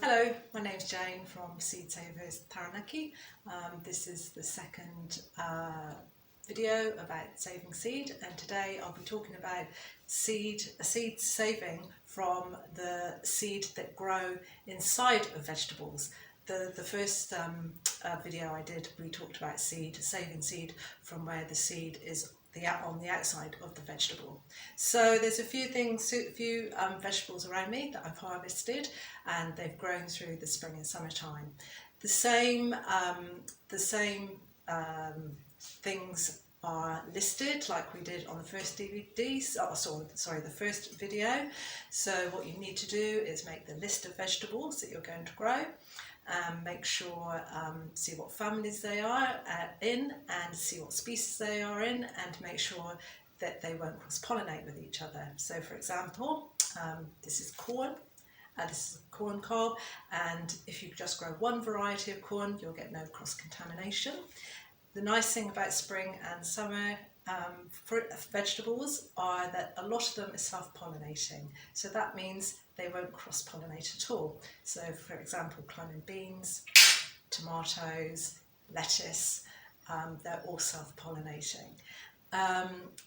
Hello, my name's Jayne from Seedsavers Taranaki. This is the second video about saving seed, and today I'll be talking about seed saving from the seed that grow inside of vegetables. The first video I did, we talked about saving seed from where the seed is on the outside of the vegetable. So there's a few vegetables around me that I've harvested, and they've grown through the spring and summertime. The same things are listed like we did on the first the first video. So what you need to do is make the list of vegetables that you're going to grow. Make sure, see what families they are in, and see what species they are in, and make sure that they won't cross-pollinate with each other. So for example, this is corn, this is corn cob, and if you just grow one variety of corn, you'll get no cross-contamination. The nice thing about spring and summer vegetables are that a lot of them are self-pollinating, so that means they won't cross-pollinate at all. So for example, climbing beans, tomatoes, lettuce, they're all self-pollinating.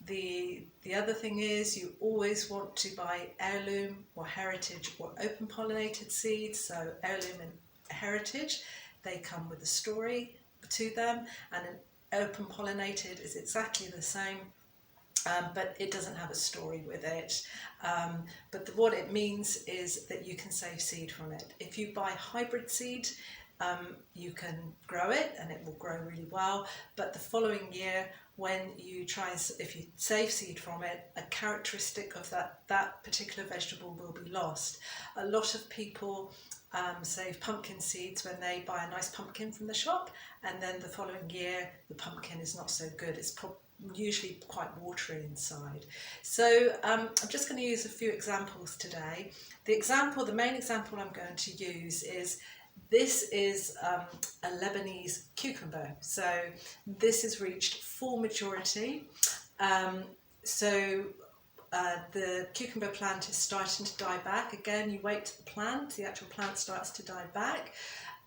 The other thing is you always want to buy heirloom or heritage or open pollinated seeds. So heirloom and heritage, they come with a story to them, and an open pollinated is exactly the same, but it doesn't have a story with it. But what it means is that you can save seed from it. If you buy hybrid seed, you can grow it and it will grow really well, but the following year when you if you save seed from it, a characteristic of that particular vegetable will be lost. A lot of people save pumpkin seeds when they buy a nice pumpkin from the shop, and then the following year the pumpkin is not so good. It's usually quite watery inside. So I'm just going to use a few examples today. The main example I'm going to use is this is a Lebanese cucumber. So this has reached full maturity. The cucumber plant is starting to die back. Again, you wait till the actual plant starts to die back.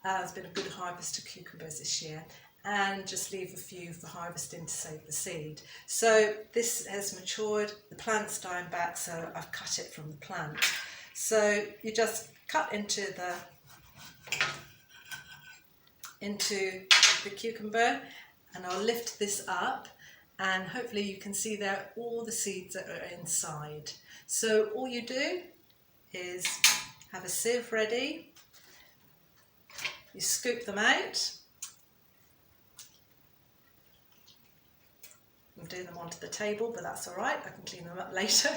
There's been a good harvest of cucumbers this year, and just leave a few for harvesting to save the seed. So this has matured, the plant's dying back, so I've cut it from the plant. So you just cut into the cucumber, and I'll lift this up, and hopefully you can see there all the seeds that are inside. So all you do is have a sieve ready, you scoop them out. I'm doing them onto the table, but that's all right, I can clean them up later.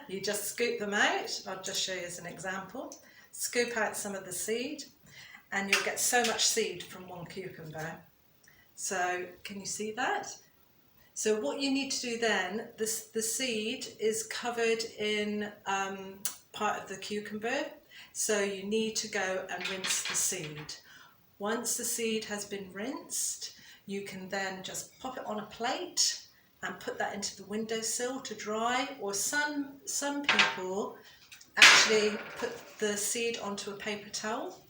You just scoop them out. I'll just show you as an example. Scoop out some of the seed, and you'll get so much seed from one cucumber. So can you see that? So what you need to do then, the seed is covered in part of the cucumber, so you need to go and rinse the seed. Once the seed has been rinsed, you can then just pop it on a plate and put that into the windowsill to dry, or some people actually put the seed onto a paper towel.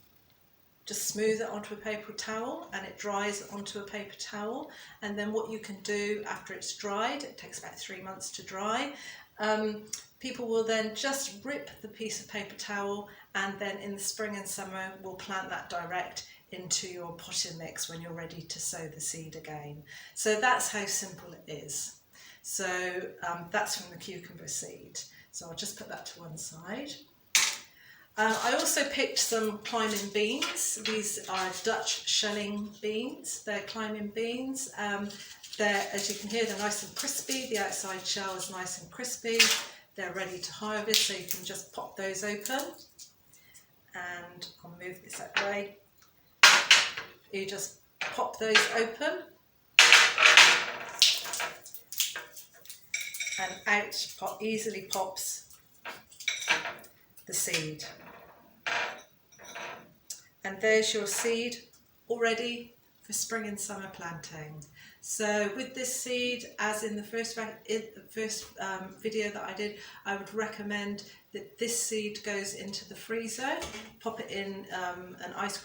Just smooth it onto a paper towel and it dries onto a paper towel. And then what you can do after it's dried, it takes about 3 months to dry, people will then just rip the piece of paper towel, and then in the spring and summer will plant that direct into your potting mix when you're ready to sow the seed again. So that's how simple it is. So that's from the cucumber seed. So I'll just put that to one side. I also picked some climbing beans. These are Dutch shelling beans. They're climbing beans. As you can hear, they're nice and crispy. The outside shell is nice and crispy. They're ready to harvest, so you can just pop those open. And I'll move this that way. You just pop those open, and out easily pops the seed. And there's your seed all ready for spring and summer planting. So with this seed, as in the first video that I did, I would recommend that this seed goes into the freezer, pop it in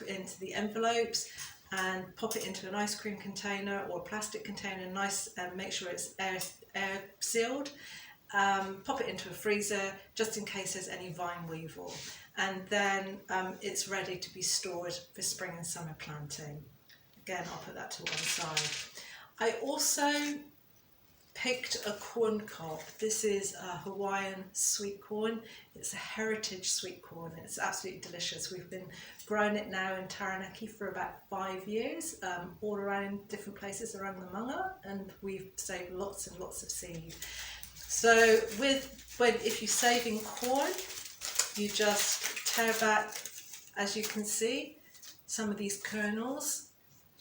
into the envelopes, and pop it into an ice cream container or a plastic container, and make sure it's air sealed. Pop it into a freezer just in case there's any vine weevil, and then it's ready to be stored for spring and summer planting. Again, I'll put that to one side. I also picked a corn cob. This is a Hawaiian sweet corn. It's a heritage sweet corn. It's absolutely delicious. We've been growing it now in Taranaki for about 5 years, all around different places around the manga, and we've saved lots and lots of seed. So if you're saving corn, you just tear back, as you can see, some of these kernels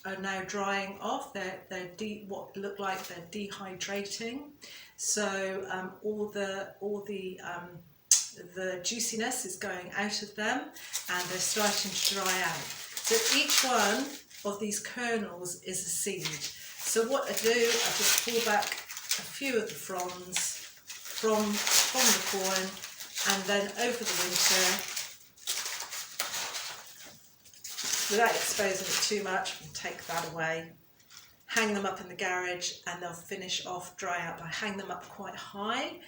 are now drying off. They're what look like they're dehydrating. So all the juiciness is going out of them, and they're starting to dry out. So each one of these kernels is a seed. So what I do, I just pull back a few of the fronds from the corn, and then over the winter, without exposing it too much, we'll take that away, hang them up in the garage, and they'll finish off dry out. I hang them up quite high,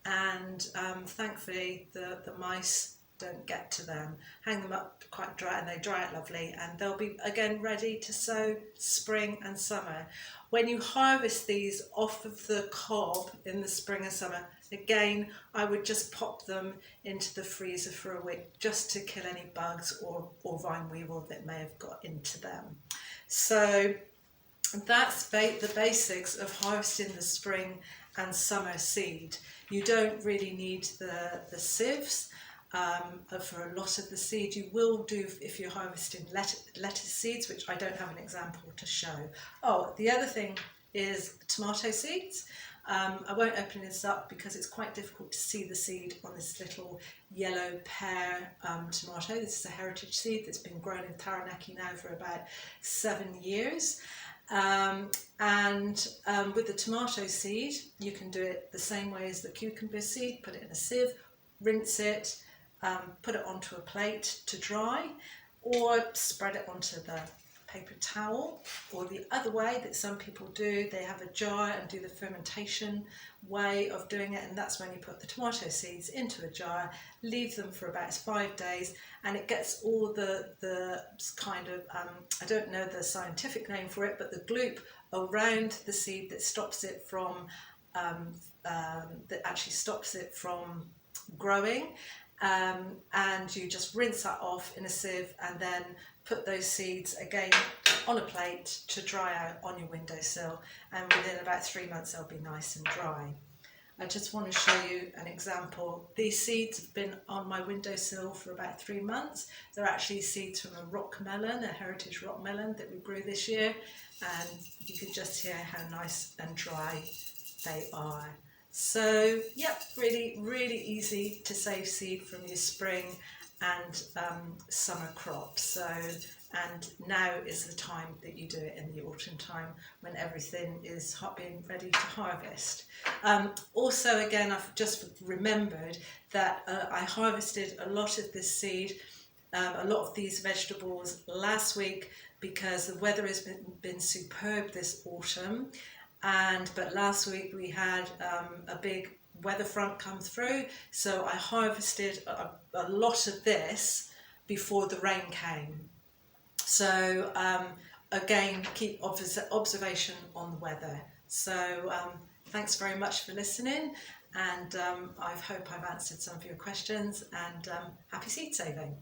and thankfully the mice don't get to them. Hang them up quite dry, and they dry out lovely, and they'll be again ready to sow spring and summer. When you harvest these off of the cob in the spring and summer, again, I would just pop them into the freezer for a week just to kill any bugs or vine weevil that may have got into them. So that's the basics of harvesting the spring and summer seed. You don't really need the sieves for a lot of the seed. You will do if you're harvesting lettuce seeds, which I don't have an example to show. Oh, the other thing is tomato seeds. I won't open this up because it's quite difficult to see the seed on this little yellow pear tomato. This is a heritage seed that's been grown in Taranaki now for about 7 years. With the tomato seed, you can do it the same way as the cucumber seed. Put it in a sieve, rinse it, put it onto a plate to dry, or spread it onto the paper towel. Or the other way that some people do, they have a jar and do the fermentation way of doing it, and that's when you put the tomato seeds into a jar, leave them for about 5 days, and it gets all the kind of, I don't know the scientific name for it, but the gloop around the seed that stops it from, that actually stops it from growing. And you just rinse that off in a sieve, and then put those seeds again on a plate to dry out on your windowsill, and within about 3 months they'll be nice and dry. I just want to show you an example. These seeds have been on my windowsill for about 3 months. They're actually seeds from a rock melon, a heritage rock melon that we grew this year, and you can just hear how nice and dry they are. So, yep, really, really easy to save seed from your spring and summer crops. So, and now is the time that you do it, in the autumn time when everything is being ready to harvest. Also, again, I've just remembered that I harvested a lot of this seed, a lot of these vegetables last week, because the weather has been superb this autumn. But last week we had a big weather front come through, so I harvested a lot of this before the rain came. So again, keep observation on the weather. So thanks very much for listening, and I hope I've answered some of your questions, and happy seed saving.